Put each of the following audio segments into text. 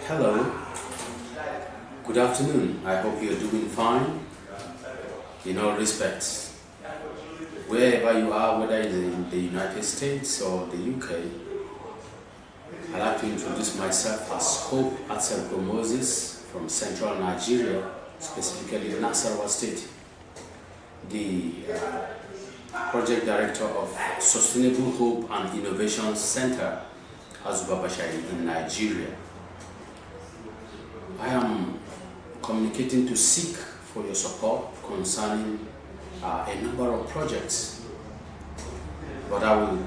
Hello, good afternoon. I hope you're doing fine in all respects. Wherever you are, whether in the United States or the UK, I'd like to introduce myself as Hope Atselko Moses from Central Nigeria, specifically Nasarawa State, the Project Director of Sustainable Hope and Innovation Center, Azubabashai in Nigeria. I am communicating to seek for your support concerning a number of projects, but I will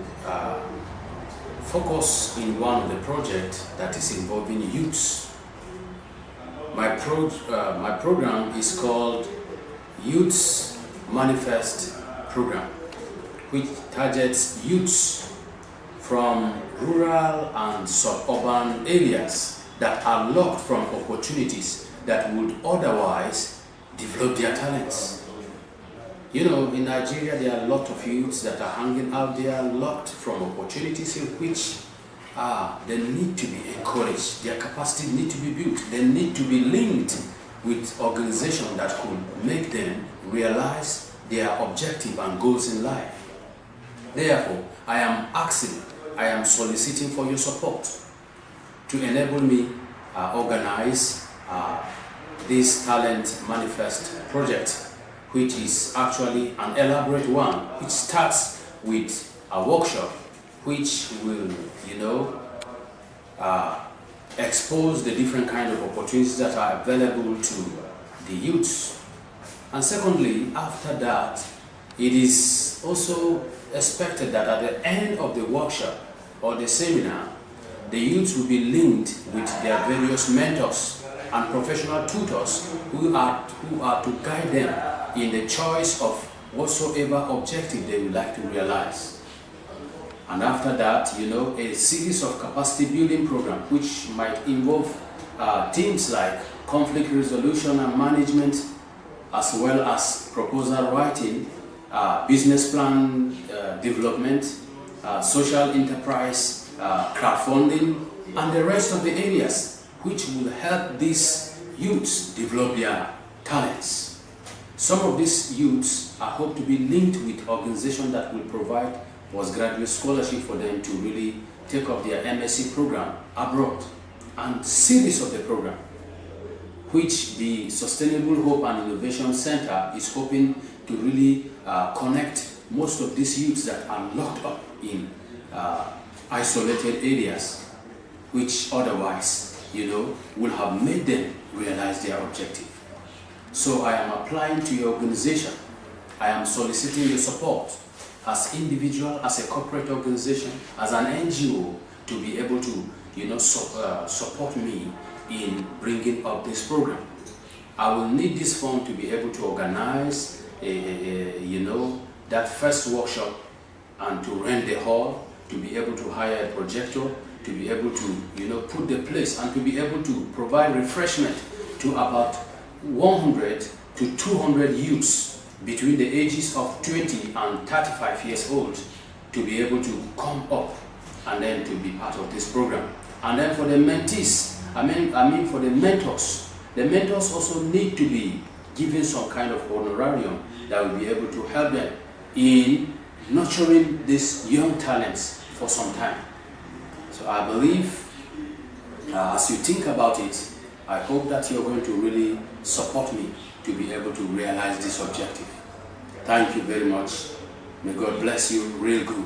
focus in one of the projects that is involving youths. My program is called Youths Manifest Program, which targets youths from rural and suburban areas that are locked from opportunities that would otherwise develop their talents. You know, in Nigeria, there are a lot of youths that are hanging out there, locked from opportunities in which they need to be encouraged. Their capacity need to be built. They need to be linked with organizations that could make them realize their objective and goals in life. Therefore, I am soliciting for your support to enable me organize this Talent Manifest project, which is actually an elaborate one, which starts with a workshop which will, expose the different kind of opportunities that are available to the youths. And secondly, after that, it is also expected that at the end of the workshop or the seminar, the youths will be linked with their various mentors and professional tutors who are to guide them in the choice of whatsoever objective they would like to realize. And after that, a series of capacity building programs which might involve themes like conflict resolution and management, as well as proposal writing, business plan development, social enterprise, crowdfunding, and the rest of the areas which will help these youths develop their talents. Some of these youths are hoped to be linked with organizations that will provide postgraduate scholarship for them to really take up their MSc program abroad, and series of the program which the Sustainable Hope and Innovation Center is hoping to really connect most of these youths that are locked up in isolated areas, which otherwise, will have made them realize their objective. So I am applying to your organization. I am soliciting your support as individual, as a corporate organization, as an NGO, to be able to, support me in bringing up this program. I will need this fund to be able to organize, that first workshop, and to rent the hall, to be able to hire a projector, to be able to, put the place, and to be able to provide refreshment to about 100 to 200 youths between the ages of 20 and 35 years old, to be able to come up and then to be part of this program. And then for the mentees, for the mentors also need to be given some kind of honorarium that will be able to help them in nurturing these young talents for some time. So I believe, as you think about it, I hope that you're going to really support me to be able to realize this objective. Thank you very much. May God bless you real good.